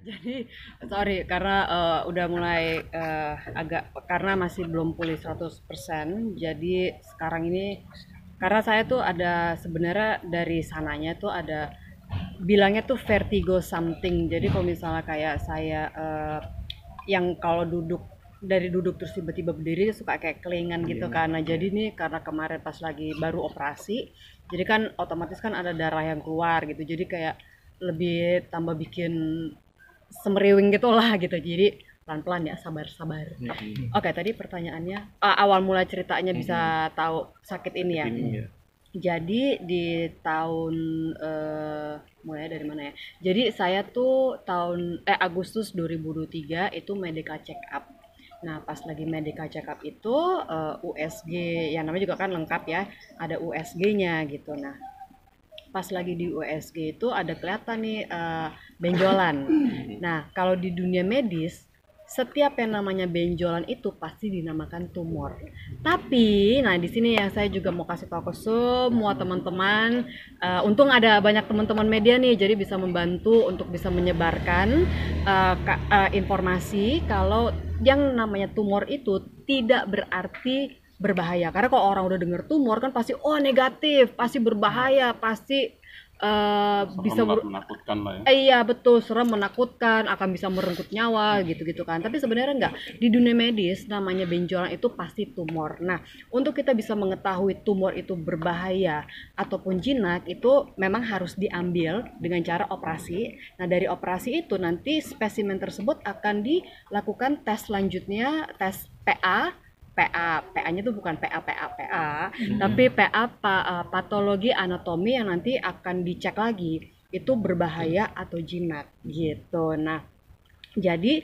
Jadi sorry karena udah mulai agak karena masih belum pulih 100%. Jadi sekarang ini karena saya tuh ada sebenarnya dari sananya tuh ada bilangnya tuh vertigo something. Jadi kalau misalnya kayak saya yang kalau duduk dari duduk terus tiba-tiba berdiri suka kayak kelingan gitu kan. Nah, jadi nih karena kemarin pas lagi baru operasi, jadi kan otomatis kan ada darah yang keluar gitu. Jadi kayak lebih tambah bikin semeriwing gitu lah gitu. Jadi pelan-pelan ya, sabar-sabar. Oke, tadi pertanyaannya awal mula ceritanya bisa tahu sakit ini ya. Jadi di tahun mulai dari mana ya? Jadi saya tuh Agustus 2023 itu medical check up. Nah, pas lagi medical check up itu USG, yang namanya juga kan lengkap ya, ada USG-nya gitu. Nah, pas lagi di USG itu ada kelihatan nih benjolan. Nah, kalau di dunia medis setiap yang namanya benjolan itu pasti dinamakan tumor. Tapi, nah di sini yang saya juga mau kasih tahu ke semua teman-teman, untung ada banyak teman-teman media nih, jadi bisa membantu untuk bisa menyebarkan informasi kalau yang namanya tumor itu tidak berarti berbahaya. Karena kalau orang udah dengar tumor kan pasti oh negatif, pasti berbahaya, pasti bisa menakutkan lah ya. iya betul, serem, menakutkan, akan bisa merenggut nyawa gitu-gitu kan. Tapi sebenarnya enggak. Di dunia medis namanya benjolan itu pasti tumor. Nah, untuk kita bisa mengetahui tumor itu berbahaya ataupun jinak itu memang harus diambil dengan cara operasi. Nah, dari operasi itu nanti spesimen tersebut akan dilakukan tes selanjutnya, tes PA-nya itu bukan PA, tapi patologi anatomi yang nanti akan dicek lagi itu berbahaya atau jinak gitu. Nah, jadi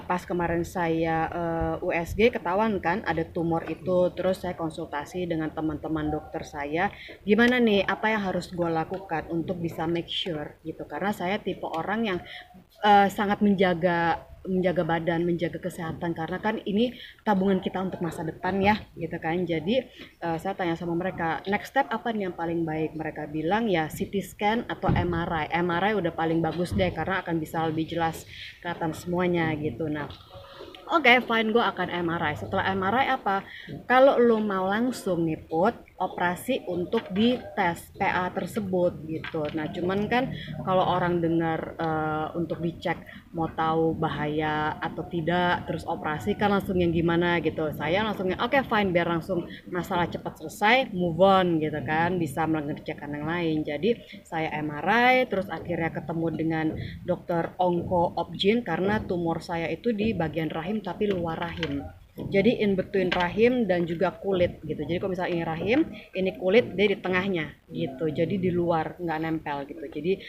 pas kemarin saya USG ketahuan kan ada tumor itu, terus saya konsultasi dengan teman-teman dokter saya, gimana nih apa yang harus gue lakukan untuk bisa make sure gitu, karena saya tipe orang yang sangat menjaga badan, menjaga kesehatan karena kan ini tabungan kita untuk masa depan ya gitu kan. Jadi saya tanya sama mereka, next step apa nih yang paling baik? Mereka bilang ya CT scan atau MRI. MRI udah paling bagus deh karena akan bisa lebih jelas kelihatan semuanya gitu. Nah, oke, fine, gue akan MRI. Setelah MRI apa? Kalau lo mau langsung nih Put, operasi untuk dites PA tersebut gitu. Nah, cuman kan kalau orang dengar untuk dicek mau tahu bahaya atau tidak, terus operasi kan langsung yang gimana gitu. Saya langsung yang oke fine, biar langsung masalah cepat selesai, move on gitu kan, bisa mengerjakan yang lain. Jadi saya MRI, terus akhirnya ketemu dengan dokter onko obgyn karena tumor saya itu di bagian rahim tapi luar rahim. Jadi in between rahim dan juga kulit gitu. Jadi kalau misalnya ini rahim, ini kulit, dia di tengahnya gitu. Jadi di luar, nggak nempel gitu. Jadi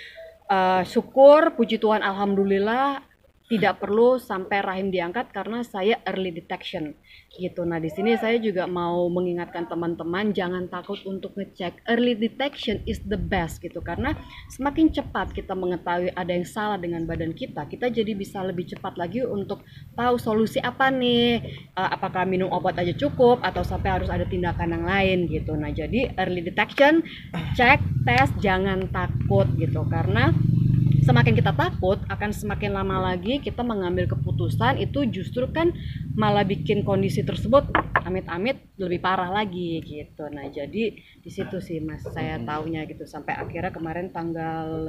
syukur, puji Tuhan, alhamdulillah tidak perlu sampai rahim diangkat karena saya early detection gitu. Nah, di sini saya juga mau mengingatkan teman-teman jangan takut untuk ngecek. Early detection is the best gitu karena semakin cepat kita mengetahui ada yang salah dengan badan kita, kita jadi bisa lebih cepat lagi untuk tahu solusi apa nih. Apakah minum obat aja cukup atau sampai harus ada tindakan yang lain gitu. Nah, jadi early detection, cek, tes, jangan takut gitu karena semakin kita takut akan semakin lama lagi kita mengambil keputusan itu justru kan malah bikin kondisi tersebut amit-amit lebih parah lagi gitu. Nah, jadi di situ sih Mas saya taunya gitu sampai akhirnya kemarin tanggal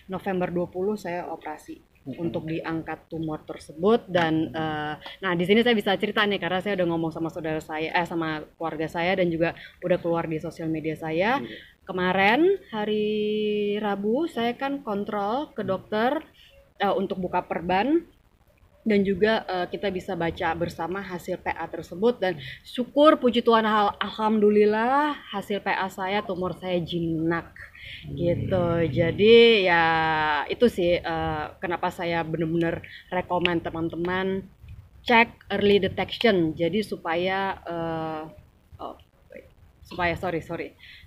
November 20 saya operasi untuk diangkat tumor tersebut dan nah di sini saya bisa cerita nih karena saya udah ngomong sama saudara saya sama keluarga saya dan juga udah keluar di sosial media saya. Kemarin hari Rabu saya kan kontrol ke dokter untuk buka perban dan juga kita bisa baca bersama hasil PA tersebut dan syukur puji Tuhan alhamdulillah hasil PA saya tumor saya jinak gitu. Jadi ya itu sih kenapa saya benar-benar rekomend teman-teman cek early detection jadi supaya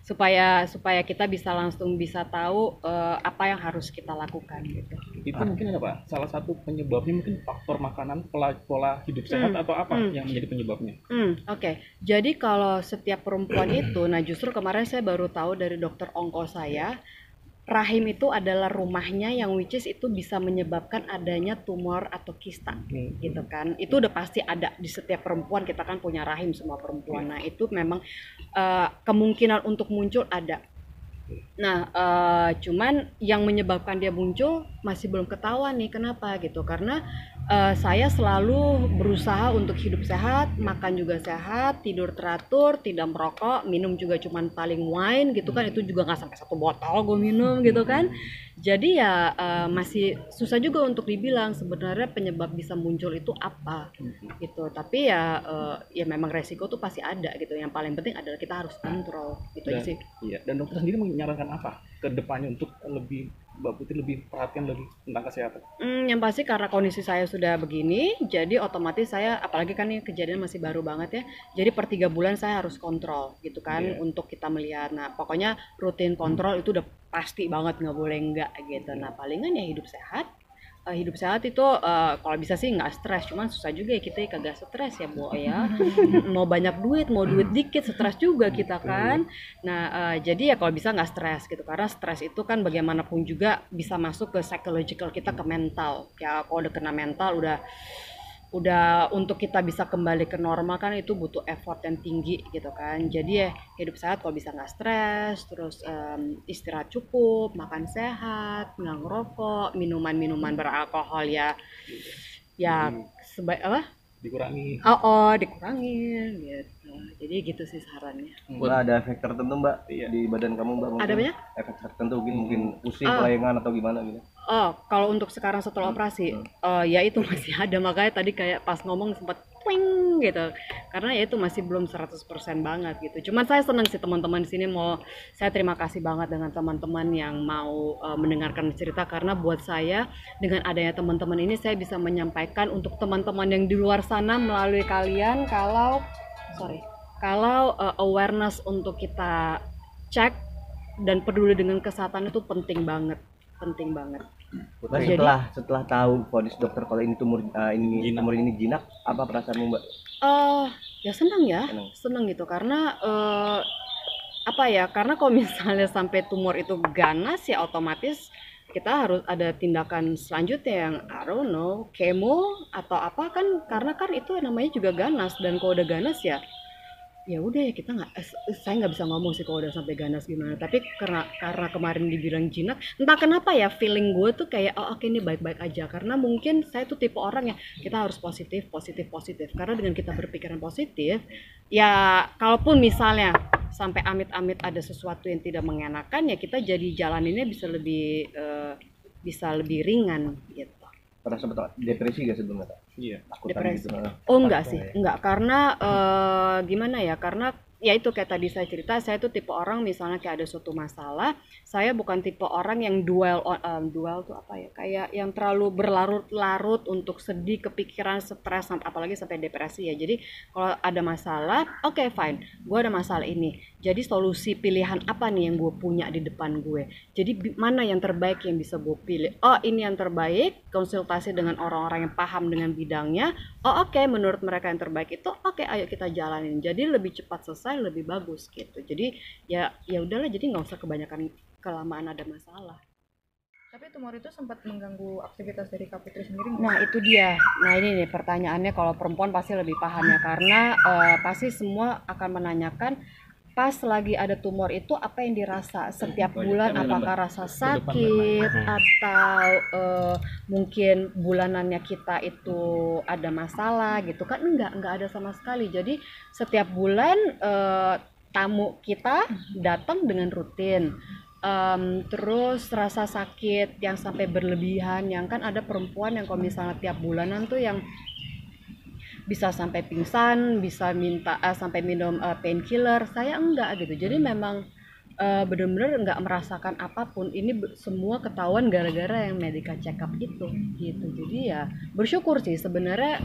supaya kita bisa langsung bisa tahu apa yang harus kita lakukan gitu. Itu mungkin ada Pak, salah satu penyebabnya mungkin faktor makanan, pola hidup sehat atau apa yang menjadi penyebabnya? Oke. Jadi kalau setiap perempuan itu, nah justru kemarin saya baru tahu dari dokter onko saya, rahim itu adalah rumahnya yang which is itu bisa menyebabkan adanya tumor atau kista gitu kan. Itu udah pasti ada di setiap perempuan, kita kan punya rahim semua perempuan. Nah itu memang kemungkinan untuk muncul ada. Nah, cuman yang menyebabkan dia muncul masih belum ketahuan nih, kenapa gitu. Karena saya selalu berusaha untuk hidup sehat, makan juga sehat, tidur teratur, tidak merokok, minum juga cuman paling wine gitu kan, itu juga nggak sampai 1 botol gue minum gitu kan. Jadi ya masih susah juga untuk dibilang sebenarnya penyebab bisa muncul itu apa gitu. Tapi ya memang resiko tuh pasti ada gitu. Yang paling penting adalah kita harus kontrol gitu aja sih. Iya, dan dokter sendiri menyarankan apa ke depannya untuk Mbak Putri lebih perhatian lagi tentang kesehatan? Yang pasti karena kondisi saya sudah begini, jadi otomatis saya, apalagi kan ini kejadian masih baru banget ya, jadi per 3 bulan saya harus kontrol gitu kan untuk kita melihat. Nah pokoknya rutin kontrol itu udah pasti banget, nggak boleh enggak gitu. Nah palingan ya hidup sehat. Hidup sehat itu kalau bisa sih nggak stres, cuman susah juga ya kita kagak stres ya Bu ya. Mau banyak duit, mau duit dikit stres juga kita kan. Nah jadi ya kalau bisa nggak stres gitu, karena stres itu kan bagaimanapun juga bisa masuk ke psychological kita, ke mental. Ya kalau udah kena mental udah untuk kita bisa kembali ke normal kan itu butuh effort yang tinggi gitu kan. Jadi ya hidup sehat kalau bisa nggak stres, terus istirahat cukup, makan sehat, nggak ngerokok, minuman beralkohol ya sebaik apa Dikurangi. dikurangin gitu. Jadi gitu sih sarannya. Mbak, ada efek tertentu Mbak di badan kamu Mbak? Ada banyak? Efek tertentu mungkin pusing, kelayangan atau gimana gitu? Kalau untuk sekarang setelah operasi, ya itu masih ada, makanya tadi kayak pas ngomong sempat twing gitu. Karena ya itu masih belum 100% banget gitu. Cuman saya senang sih teman-teman di sini, saya terima kasih banget dengan teman-teman yang mau mendengarkan cerita, karena buat saya dengan adanya teman-teman ini saya bisa menyampaikan untuk teman-teman yang di luar sana melalui kalian kalau awareness untuk kita cek dan peduli dengan kesehatan itu penting banget. Mbak, setelah tahu vonis dokter kalau ini tumor ini jinak, apa perasaanmu Mbak? Ya senang gitu, karena karena kalau misalnya sampai tumor itu ganas ya otomatis kita harus ada tindakan selanjutnya yang I don't know, kemo atau apa kan, karena kan itu namanya juga ganas, dan kalau udah ganas ya udah ya kita saya nggak bisa ngomong sih kalau udah sampai ganas gimana. Tapi karena kemarin dibilang jinak, entah kenapa ya feeling gue tuh kayak oke, ini baik-baik aja, karena mungkin saya tuh tipe orang yang kita harus positif, karena dengan kita berpikiran positif ya kalaupun misalnya sampai amit-amit ada sesuatu yang tidak mengenakan ya kita jadi jalaninnya bisa lebih ringan gitu. Pernah sempat depresi gak sebelumnya? Iya. Depresi. Gitu. Enggak sih, enggak, karena gimana ya, karena ya itu kayak tadi saya cerita, saya tuh tipe orang misalnya kayak ada suatu masalah, saya bukan tipe orang yang dwell tuh apa ya, kayak yang terlalu berlarut-larut untuk sedih, kepikiran, stres, apalagi sampai depresi ya. Jadi kalau ada masalah, oke, fine, gue ada masalah ini, jadi solusi pilihan apa nih yang gue punya di depan gue, jadi mana yang terbaik yang bisa gue pilih, ini yang terbaik, konsultasi dengan orang-orang yang paham dengan bidangnya, oke, menurut mereka yang terbaik itu oke, ayo kita jalanin, jadi lebih cepat selesai, lebih bagus gitu. Jadi ya udahlah, jadi nggak usah kebanyakan kelamaan ada masalah. Tapi tumor itu sempat mengganggu aktivitas dari Kak Putri sendiri nggak? Nah itu dia, ini nih pertanyaannya, kalau perempuan pasti lebih paham ya, karena pasti semua akan menanyakan pas lagi ada tumor itu apa yang dirasa setiap bulan, apakah rasa sakit atau mungkin bulanannya kita itu ada masalah gitu kan. Enggak ada sama sekali. Jadi setiap bulan tamu kita datang dengan rutin. Terus rasa sakit yang sampai berlebihan, yang kan ada perempuan yang kalau misalnya tiap bulanan tuh yang bisa sampai pingsan, bisa minta sampai minum painkiller. Saya enggak gitu. Jadi memang benar-benar enggak merasakan apapun. Ini semua ketahuan gara-gara yang medical check up itu gitu. Jadi ya bersyukur sih sebenarnya.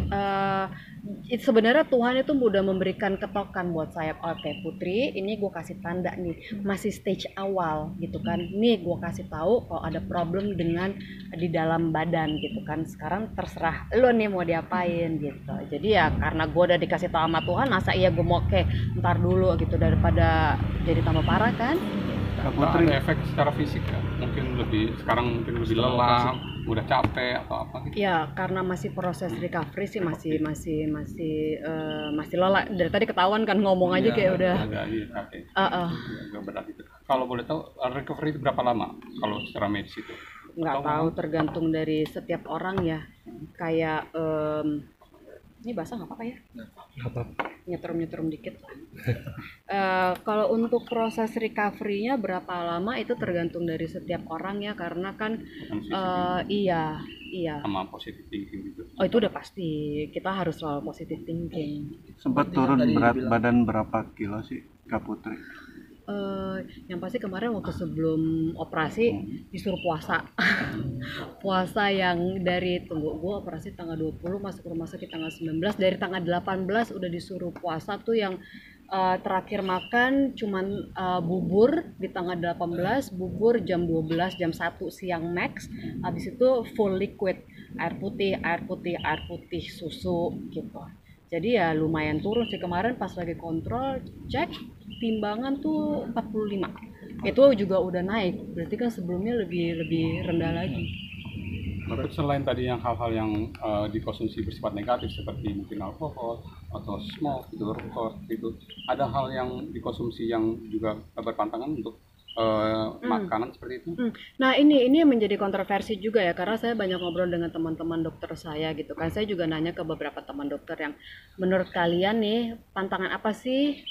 Sebenarnya Tuhan itu udah memberikan ketokan buat saya. Oke Putri, ini gue kasih tanda nih, masih stage awal gitu kan. Nih gue kasih tahu kalau ada problem dengan di dalam badan gitu kan. Sekarang terserah lo nih mau diapain gitu. Jadi ya karena gue udah dikasih tahu sama Tuhan, masa iya gue mau ntar dulu gitu daripada jadi tambah parah kan. Kak Nggak Putri. ada efek secara fisik ya? Sekarang mungkin lebih lelah, udah capek atau apa gitu. Ya, karena masih proses recovery sih masih lelah. Dari tadi ketahuan kan ngomong aja kayak udah. Agak capek. Uh-uh. Agak berat itu. Kalau boleh tahu recovery itu berapa lama kalau secara medis itu? Nggak tahu, tergantung dari setiap orang ya. Kayak ini basah nggak apa-apa ya? Nyetrum dikit lah. Kalau untuk proses recovery-nya berapa lama itu tergantung dari setiap orang ya, karena kan iya. Sama positive thinking gitu. Oh, itu udah pasti. Kita harus selalu positive thinking. Sempat turun berat badan berapa kilo sih Kak Putri? Yang pasti kemarin waktu sebelum operasi disuruh puasa. Puasa yang dari gue operasi tanggal 20, masuk rumah sakit tanggal 19, dari tanggal 18 udah disuruh puasa tuh. Yang terakhir makan cuman bubur di tanggal 18, bubur jam 12, jam 1 siang max. Habis itu full liquid, air putih, susu gitu. Jadi ya lumayan turun sih. Kemarin pas lagi kontrol cek timbangan tuh 45. Itu juga udah naik. Berarti kan sebelumnya lebih rendah lagi. Tapi selain tadi yang hal-hal yang dikonsumsi bersifat negatif seperti mungkin alkohol atau smoke gitu, rokok gitu, ada hal yang dikonsumsi yang juga berpantangan untuk makanan seperti itu. Nah ini yang menjadi kontroversi juga ya, karena saya banyak ngobrol dengan teman-teman dokter saya gitu kan. Saya juga nanya ke beberapa teman dokter yang menurut kalian nih pantangan apa sih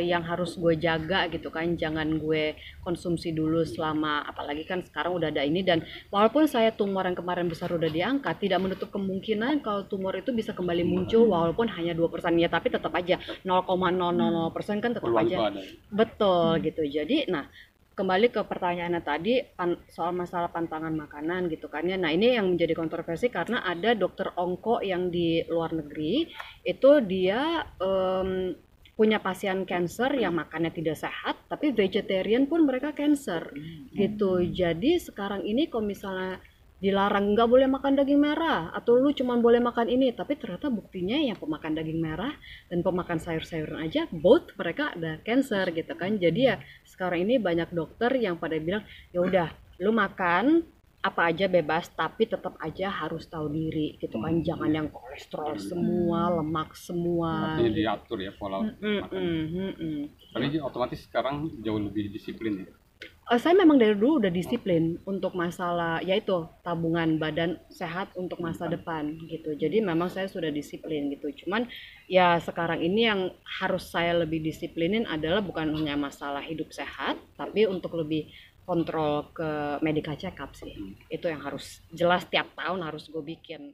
yang harus gue jaga gitu kan, jangan gue konsumsi dulu selama, apalagi kan sekarang udah ada ini. Dan walaupun saya tumor yang kemarin besar udah diangkat, tidak menutup kemungkinan kalau tumor itu bisa kembali muncul walaupun hanya 2% ya, tapi tetap aja 0,000% kan tetap aja betul gitu. Jadi nah kembali ke pertanyaannya tadi soal masalah pantangan makanan gitu kan ya. Nah ini yang menjadi kontroversi karena ada dokter onko yang di luar negeri itu dia punya pasien cancer yang makannya tidak sehat, tapi vegetarian pun mereka cancer gitu. Jadi sekarang ini kalau misalnya dilarang nggak boleh makan daging merah atau lu cuma boleh makan ini, tapi ternyata buktinya yang pemakan daging merah dan pemakan sayur-sayuran aja both mereka ada cancer gitu kan. Jadi ya sekarang ini banyak dokter yang pada bilang ya udah lu makan apa aja bebas, tapi tetap aja harus tahu diri gitu kan. Jangan yang kolesterol semua, lemak semua. Artinya diatur ya pola makan. Tapi otomatis sekarang jauh lebih disiplin ya. Saya memang dari dulu udah disiplin untuk masalah yaitu tabungan badan sehat untuk masa depan gitu. Jadi memang saya sudah disiplin gitu. Cuman ya sekarang ini yang harus saya lebih disiplinin adalah bukan hanya masalah hidup sehat, tapi untuk lebih kontrol ke medical check up sih. Itu yang harus jelas tiap tahun harus gue bikin.